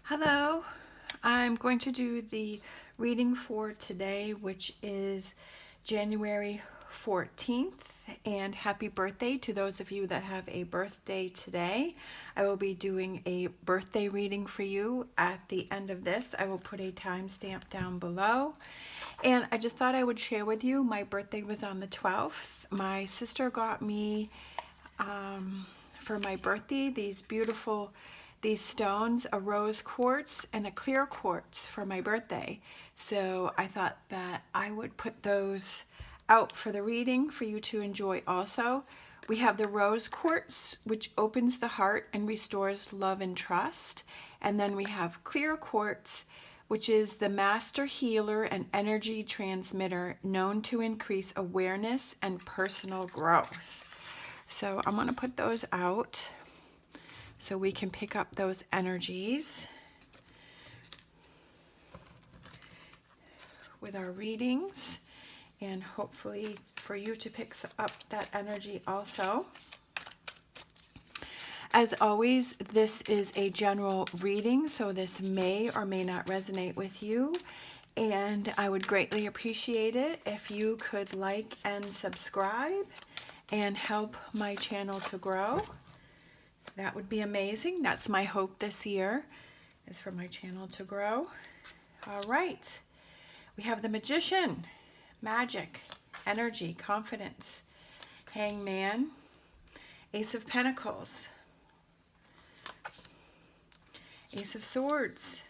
Hello, I'm going to do the reading for today, which is January 14th, and happy birthday to those of you that have a birthday today. I will be doing a birthday reading for you at the end of this. I will put a timestamp down below. And I just thought I would share with you, my birthday was on the 12th. My sister got me for my birthday these stones, a rose quartz and a clear quartz for my birthday. So I thought that I would put those out for the reading for you to enjoy also. We have the rose quartz, which opens the heart and restores love and trust. And then we have clear quartz, which is the master healer and energy transmitter known to increase awareness and personal growth. So I'm going to put those out so we can pick up those energies with our readings, and hopefully for you to pick up that energy also. As always, this is a general reading, so this may or may not resonate with you, and I would greatly appreciate it if you could like and subscribe and help my channel to grow. That would be amazing. That's my hope this year, is for my channel to grow. All right. We have the Magician, magic, energy, confidence, Hangman, Ace of Pentacles, Ace of Swords,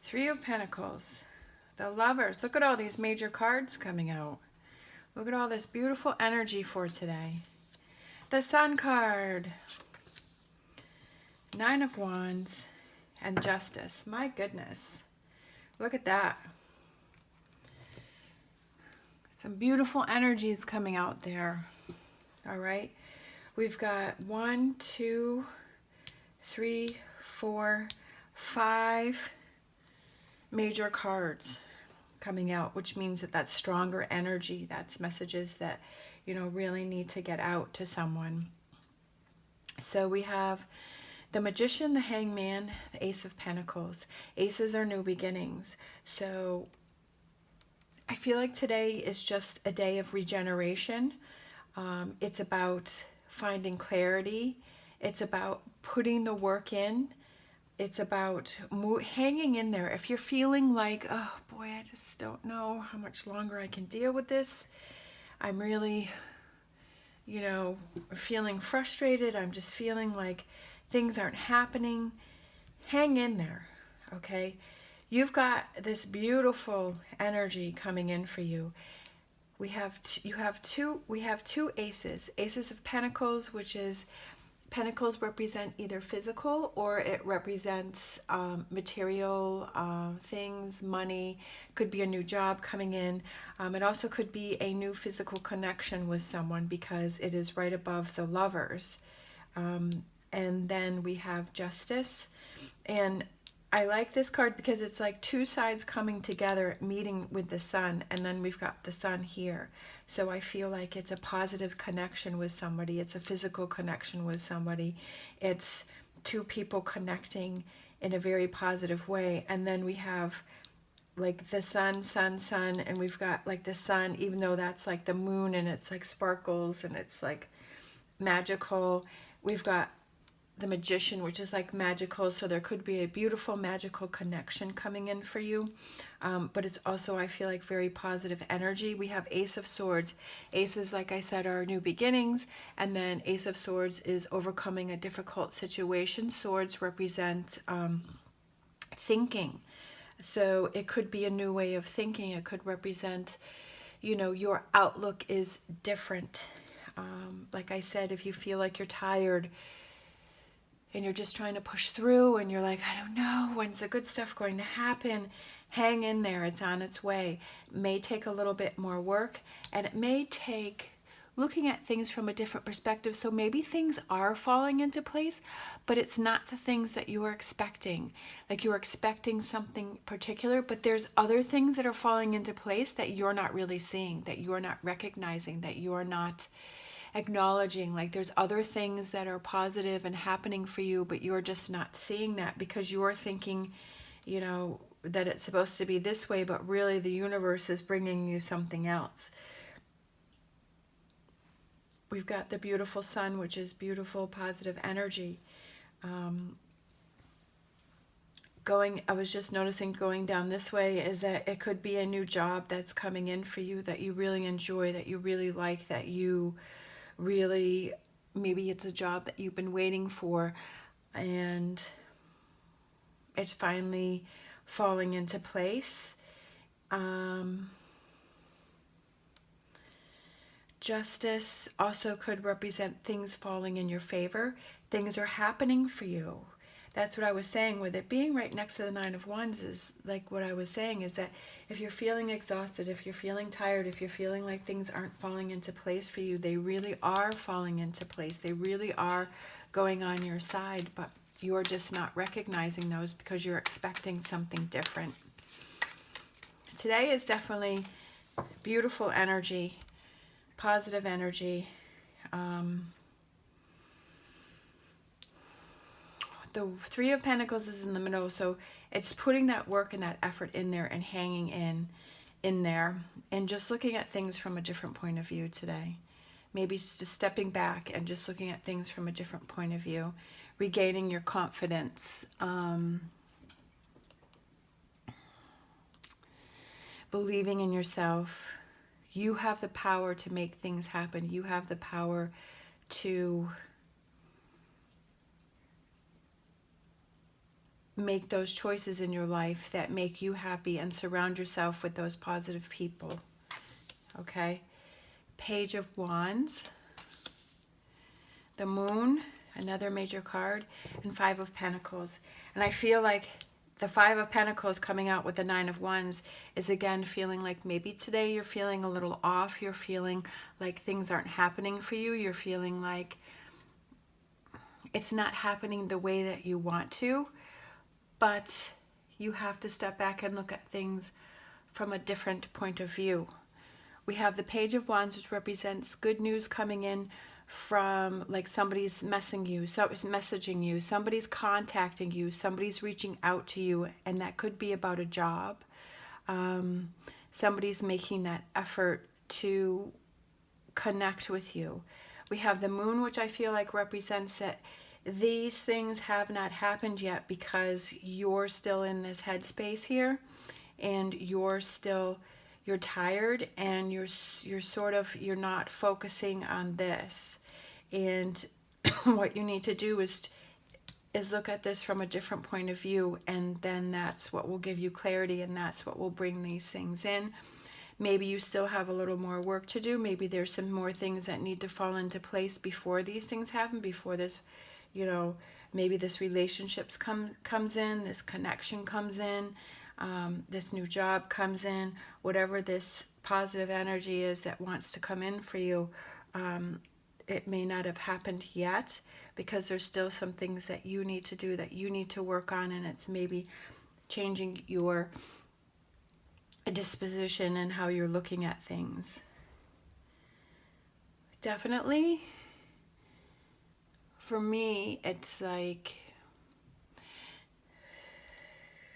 Three of Pentacles, the Lovers. Look at all these major cards coming out. Look at all this beautiful energy for today. The Sun card, Nine of Wands, and Justice. My goodness. Look at that. Some beautiful energies coming out there. All right. We've got 1, 2, 3, 4, 5 major cards coming out, which means that that's stronger energy. That's messages that, really need to get out to someone. So we have the Magician, the Hangman, the Ace of Pentacles. Aces are new beginnings. So I feel like today is just a day of regeneration. It's about finding clarity. It's about putting the work in. It's about hanging in there. If you're feeling like, oh boy, I just don't know how much longer I can deal with this. I'm really, feeling frustrated. I'm just feeling like things aren't happening. Hang in there, okay? You've got this beautiful energy coming in for you. We have two aces. Aces of Pentacles, which is Pentacles represent either physical or it represents material things, money. Could be a new job coming in. It also could be a new physical connection with someone because it is right above the Lovers. And then we have Justice. And I like this card because it's like two sides coming together, meeting with the Sun, and then we've got the Sun here. So I feel like it's a positive connection with somebody. It's a physical connection with somebody. It's two people connecting in a very positive way. And then we have like the sun, and we've got like the Sun, even though that's like the moon and it's like sparkles and it's like magical. We've got the Magician, which is like magical, so there could be a beautiful magical connection coming in for you, but it's also, I feel like, very positive energy. We have Ace of Swords. Aces, like I said, are new beginnings, and then Ace of Swords is overcoming a difficult situation. Swords represent thinking, so it could be a new way of thinking. It could represent, your outlook is different. Like I said, if you feel like you're tired and you're just trying to push through and you're like, I don't know, when's the good stuff going to happen? Hang in there, it's on its way. It may take a little bit more work, and it may take looking at things from a different perspective. So maybe things are falling into place, but it's not the things that you were expecting. Like you were expecting something particular, but there's other things that are falling into place that you're not really seeing, that you're not recognizing, that you're not acknowledging like there's other things that are positive and happening for you, but you're just not seeing that because you're thinking, you know, that it's supposed to be this way, but really the universe is bringing you something else. We've got the beautiful sun, which is beautiful, positive energy. I was just noticing going down this way is that it could be a new job that's coming in for you that you really enjoy, that you really like, that you really, maybe it's a job that you've been waiting for and it's finally falling into place. Justice also could represent things falling in your favor. Things are happening for you. That's what I was saying with it being right next to the Nine of Wands is like what I was saying is that if you're feeling exhausted, if you're feeling tired, if you're feeling like things aren't falling into place for you, they really are falling into place. They really are going on your side, but you're just not recognizing those because you're expecting something different. Today is definitely beautiful energy, positive energy. The Three of Pentacles is in the middle, so it's putting that work and that effort in there and hanging in there and just looking at things from a different point of view today. Maybe just stepping back and just looking at things from a different point of view, regaining your confidence, believing in yourself. You have the power to make things happen. You have the power to make those choices in your life that make you happy and surround yourself with those positive people. Okay? Page of Wands, the Moon, another major card, and Five of Pentacles. And I feel like the Five of Pentacles coming out with the Nine of Wands is again feeling like maybe today you're feeling a little off. You're feeling like things aren't happening for you. You're feeling like it's not happening the way that you want to. But you have to step back and look at things from a different point of view. We have the Page of Wands, which represents good news coming in from like somebody's messaging you, somebody's contacting you, somebody's reaching out to you, and that could be about a job. Somebody's making that effort to connect with you. We have the Moon, which I feel like represents that these things have not happened yet because you're still in this headspace here and you're tired and you're not focusing on this. And what you need to do is look at this from a different point of view, and then that's what will give you clarity and that's what will bring these things in. Maybe you still have a little more work to do. Maybe there's some more things that need to fall into place before these things happen, before this, you know, maybe this relationships comes in, this connection comes in, this new job comes in, whatever this positive energy is that wants to come in for you. It may not have happened yet because there's still some things that you need to do, that you need to work on, and it's maybe changing your disposition and how you're looking at things. Definitely for me, it's like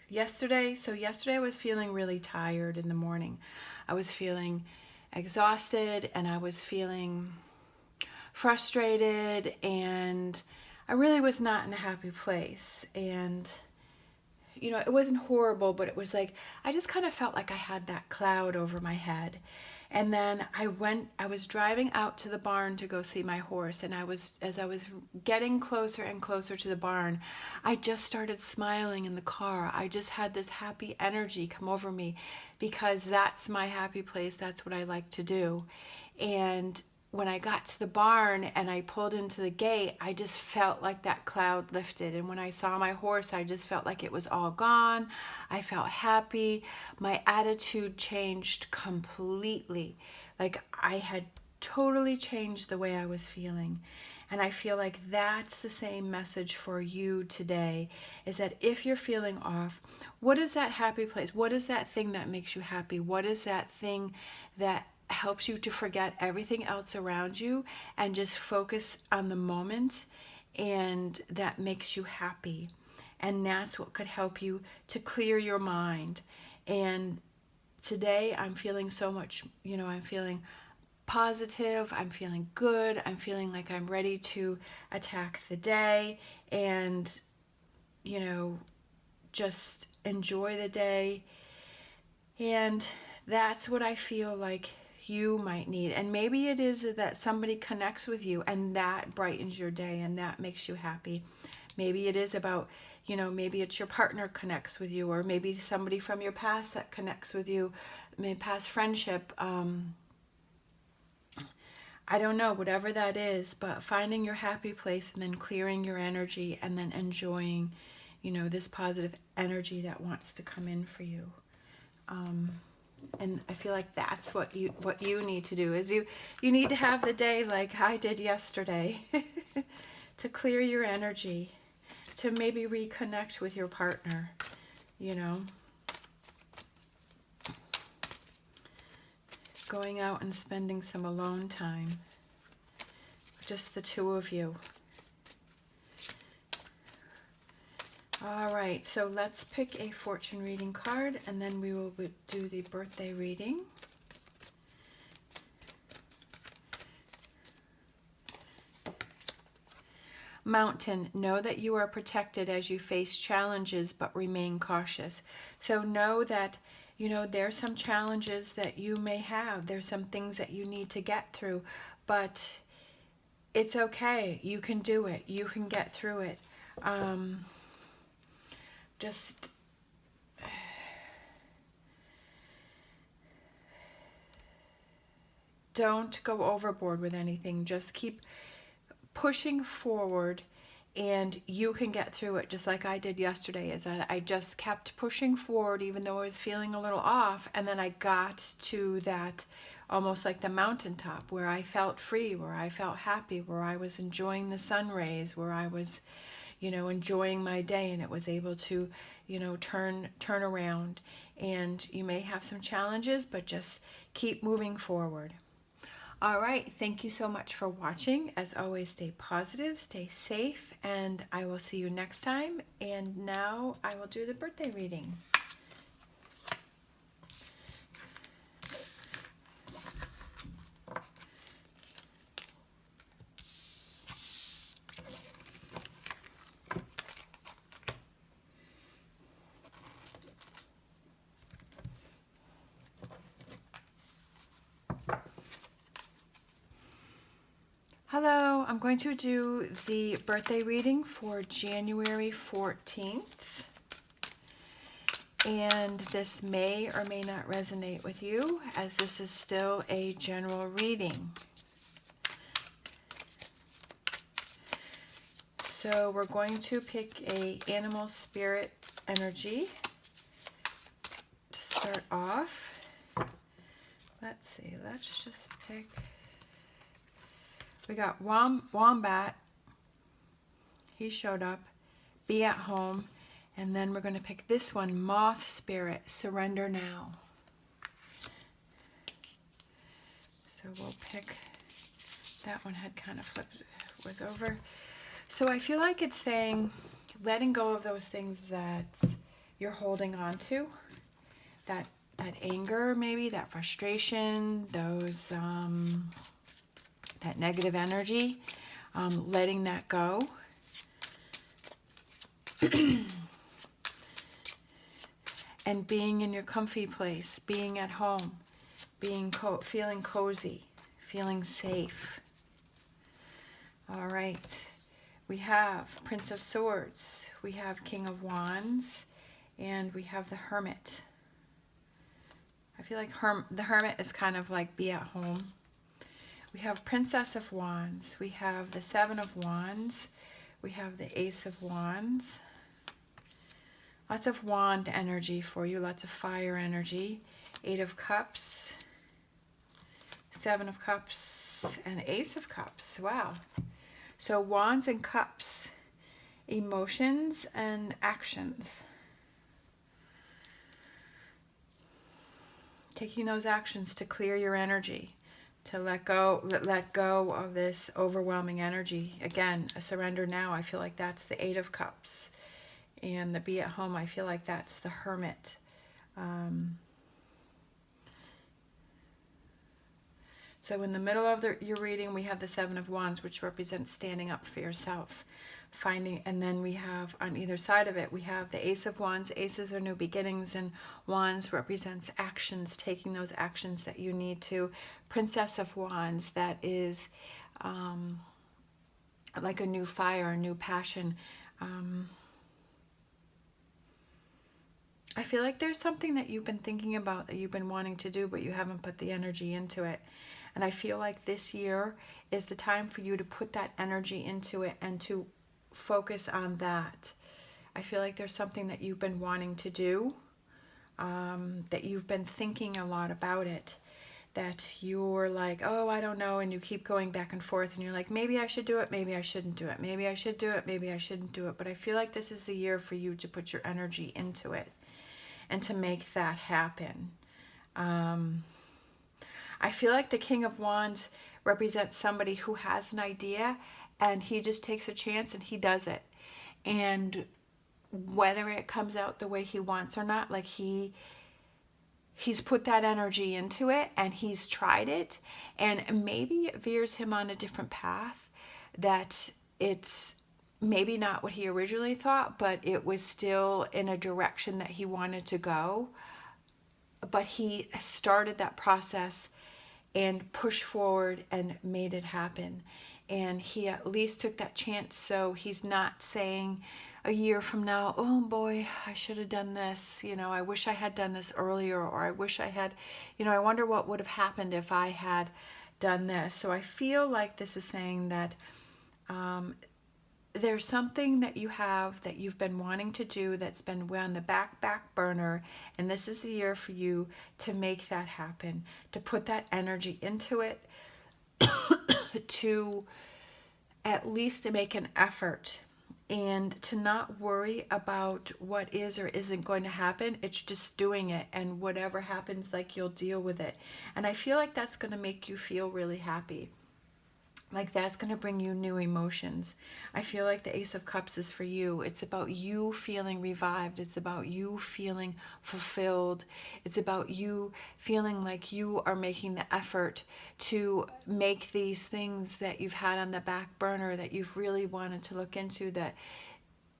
yesterday I was feeling really tired in the morning. I was feeling exhausted and I was feeling frustrated and I really was not in a happy place. And you know, it wasn't horrible, but it was like I just kind of felt like I had that cloud over my head. And then I was driving out to the barn to go see my horse, and as I was getting closer and closer to the barn, I just started smiling in the car. I just had this happy energy come over me because that's my happy place. That's what I like to do. And when I got to the barn and I pulled into the gate, I just felt like that cloud lifted. And when I saw my horse, I just felt like it was all gone. I felt happy. My attitude changed completely. Like I had totally changed the way I was feeling. And I feel like that's the same message for you today, is that if you're feeling off, what is that happy place? What is that thing that makes you happy? What is that thing that helps you to forget everything else around you and just focus on the moment, and that makes you happy. And that's what could help you to clear your mind. And today I'm feeling so much, I'm feeling positive, I'm feeling good, I'm feeling like I'm ready to attack the day and, just enjoy the day. And that's what I feel like you might need. And maybe it is that somebody connects with you and that brightens your day and that makes you happy. Maybe it is about, maybe it's your partner connects with you, or maybe somebody from your past that connects with you, maybe past friendship. I don't know, whatever that is, but finding your happy place and then clearing your energy and then enjoying, this positive energy that wants to come in for you. And I feel like that's what you need to do, is you need to have the day like I did yesterday to clear your energy, to maybe reconnect with your partner, going out and spending some alone time, just the two of you. All right, so let's pick a fortune reading card, and then we will do the birthday reading. Mountain, know that you are protected as you face challenges, but remain cautious. So know that, there's some challenges that you may have. There's some things that you need to get through, but it's okay. You can do it. You can get through it. Just don't go overboard with anything. Just keep pushing forward, and you can get through it, just like I did yesterday. Is that I just kept pushing forward even though I was feeling a little off, and then I got to that almost like the mountaintop where I felt free, where I felt happy, where I was enjoying the sun rays, where I was enjoying my day, and it was able to turn around. And you may have some challenges, but just keep moving forward. All right, thank you so much for watching. As always, stay positive, stay safe, and I will see you next time. And now I will do the birthday reading. Hello, I'm going to do the birthday reading for January 14th. And this may or may not resonate with you, as this is still a general reading. So we're going to pick a animal spirit energy to start off. Let's see, let's just pick... We got Wombat. He showed up. Be at home. And then we're going to pick this one, Moth Spirit. Surrender now. So we'll pick... That one had kind of flipped, was over. So I feel like it's saying letting go of those things that you're holding on to. That anger, maybe, that frustration, those... that negative energy, letting that go. And being in your comfy place, being at home, feeling cozy, feeling safe. All right, we have Prince of Swords, we have King of Wands, and we have the Hermit. I feel like the Hermit is kind of like be at home. We have Princess of Wands, we have the Seven of Wands, we have the Ace of Wands. Lots of wand energy for you, lots of fire energy. Eight of Cups, Seven of Cups, and Ace of Cups. Wow. So Wands and Cups, emotions and actions. taking those actions to clear your energy, to let go of this overwhelming energy. Again, a surrender now, I feel like that's the Eight of Cups. And the be at home, I feel like that's the Hermit. So in the middle of your reading, we have the Seven of Wands, which represents standing up for yourself, and then we have on either side of it, we have the Ace of Wands. Aces are new beginnings, and Wands represents actions, taking those actions that you need to. Princess of Wands, that is like a new fire, a new passion. I feel like there's something that you've been thinking about, that you've been wanting to do, but you haven't put the energy into it. And I feel like this year is the time for you to put that energy into it and to focus on that. I feel like there's something that you've been wanting to do, that you've been thinking a lot about it, that you're like, oh, I don't know, and you keep going back and forth, and you're like, maybe I should do it, maybe I shouldn't do it, maybe I should do it, maybe I shouldn't do it. But I feel like this is the year for you to put your energy into it and to make that happen. I feel like the King of Wands represents somebody who has an idea and he just takes a chance and he does it. And whether it comes out the way he wants or not, like he's put that energy into it and he's tried it, and maybe it veers him on a different path, that it's maybe not what he originally thought, but it was still in a direction that he wanted to go. But he started that process and pushed forward and made it happen. And he at least took that chance, so he's not saying a year from now, oh boy, I should have done this, I wish I had done this earlier, or I wish I had, I wonder what would have happened if I had done this. So I feel like this is saying that there's something that you have that you've been wanting to do that's been on the back burner, and this is the year for you to make that happen, to put that energy into it, to at least make an effort, and to not worry about what is or isn't going to happen. It's just doing it, and whatever happens, like, you'll deal with it. And I feel like that's going to make you feel really happy. Like, that's going to bring you new emotions. I feel like the Ace of Cups is for you. It's about you feeling revived. It's about you feeling fulfilled. It's about you feeling like you are making the effort to make these things that you've had on the back burner, that you've really wanted to look into, that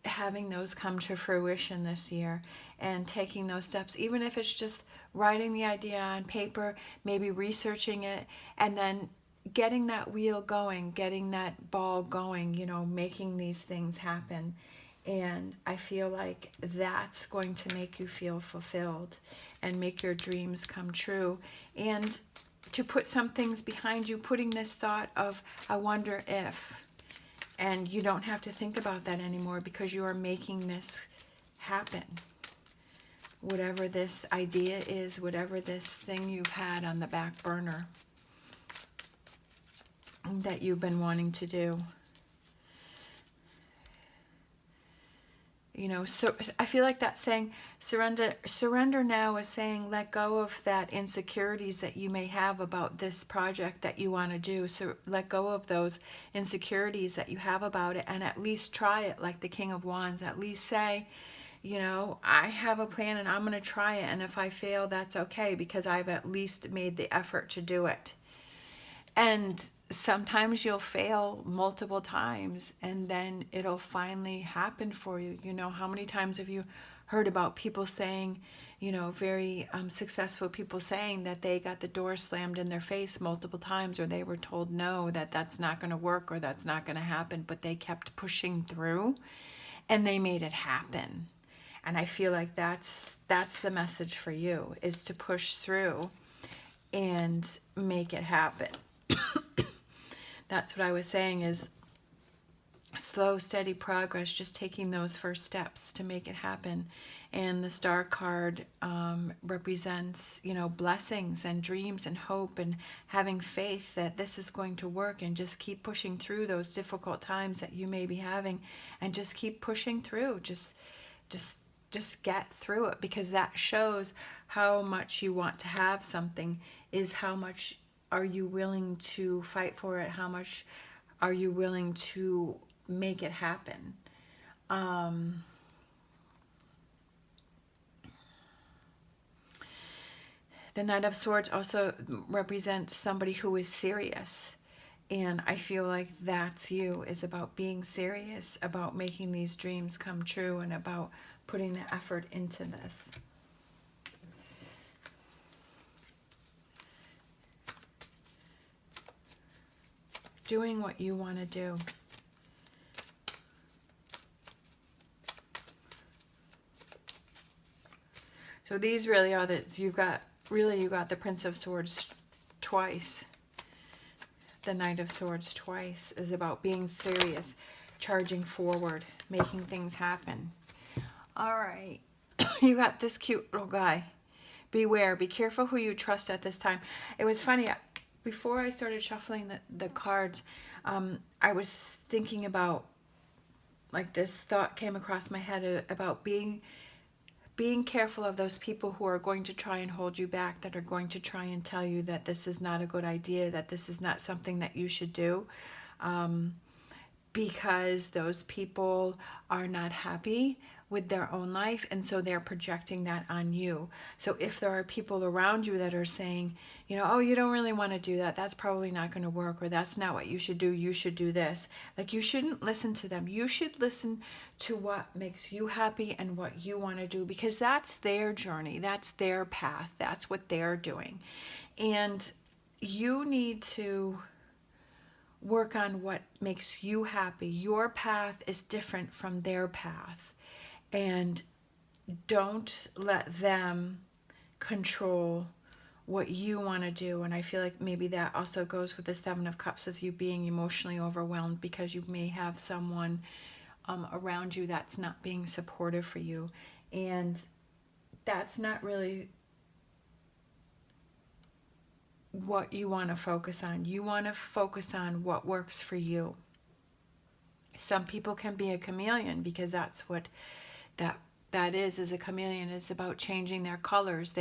having those come to fruition this year, and taking those steps, even if it's just writing the idea on paper, maybe researching it, and then getting that wheel going, getting that ball going, making these things happen. And I feel like that's going to make you feel fulfilled and make your dreams come true. And to put some things behind you, putting this thought of, I wonder if, and you don't have to think about that anymore, because you are making this happen. Whatever this idea is, whatever this thing you've had on the back burner that you've been wanting to do. So I feel like that's saying surrender now is saying let go of that insecurities that you may have about this project that you want to do. So let go of those insecurities that you have about it, and at least try it, like the King of Wands. At least say, I have a plan and I'm going to try it, and if I fail, that's okay, because I've at least made the effort to do it. And sometimes you'll fail multiple times, and then it'll finally happen for you. How many times have you heard about people saying, very successful people saying that they got the door slammed in their face multiple times, or they were told no, that's not going to work, or that's not going to happen, but they kept pushing through and they made it happen. And I feel like that's the message for you, is to push through and make it happen. That's what I was saying, is slow, steady progress, just taking those first steps to make it happen. And the Star card represents, blessings and dreams and hope, and having faith that this is going to work, and just keep pushing through those difficult times that you may be having, and just keep pushing through. Just just get through it, because that shows how much you want to have something, is how much are you willing to fight for it, how much are you willing to make it happen. The Knight of Swords also represents somebody who is serious. And I feel like that's you, is about being serious, about making these dreams come true, and about putting the effort into this. Doing what you want to do. So these really are you got the Prince of Swords twice. The Knight of Swords twice is about being serious, charging forward, making things happen. All right. You got this cute little guy. Beware. Be careful who you trust at this time. It was funny. Before I started shuffling the cards, I was thinking about, like, this thought came across my head about being careful of those people who are going to try and hold you back, that are going to try and tell you that this is not a good idea, that this is not something that you should do, because those people are not happy with their own life, and so they're projecting that on you. So if there are people around you that are saying, you know, oh, you don't really want to do that, that's probably not going to work, or that's not what you should do, you should do this. Like, you shouldn't listen to them. You should listen to what makes you happy and what you want to do, because that's their journey, that's their path, that's what they're doing. And you need to work on what makes you happy. Your path is different from their path. And don't let them control what you want to do. And I feel like maybe that also goes with the Seven of Cups, of you being emotionally overwhelmed because you may have someone around you that's not being supportive for you. And that's not really what you want to focus on. You want to focus on what works for you. Some people can be a chameleon, because that's what that is a chameleon. Is about changing their colors.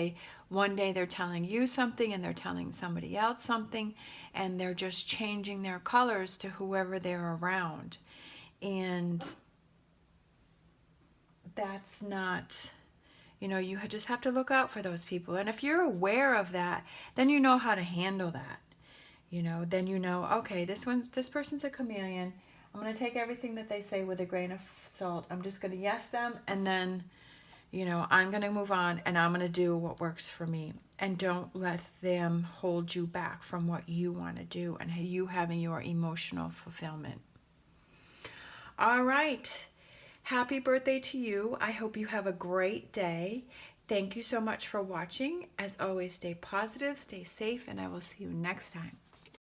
One day they're telling you something and they're telling somebody else something, and they're just changing their colors to whoever they're around. And that's not, you just have to look out for those people. And if you're aware of that, then you know how to handle that. Then okay, this person's a chameleon. I'm going to take everything that they say with a grain of salt. I'm just going to yes them, and then, I'm going to move on, and I'm going to do what works for me. And don't let them hold you back from what you want to do and you having your emotional fulfillment. All right. Happy birthday to you. I hope you have a great day. Thank you so much for watching. As always, stay positive, stay safe, and I will see you next time.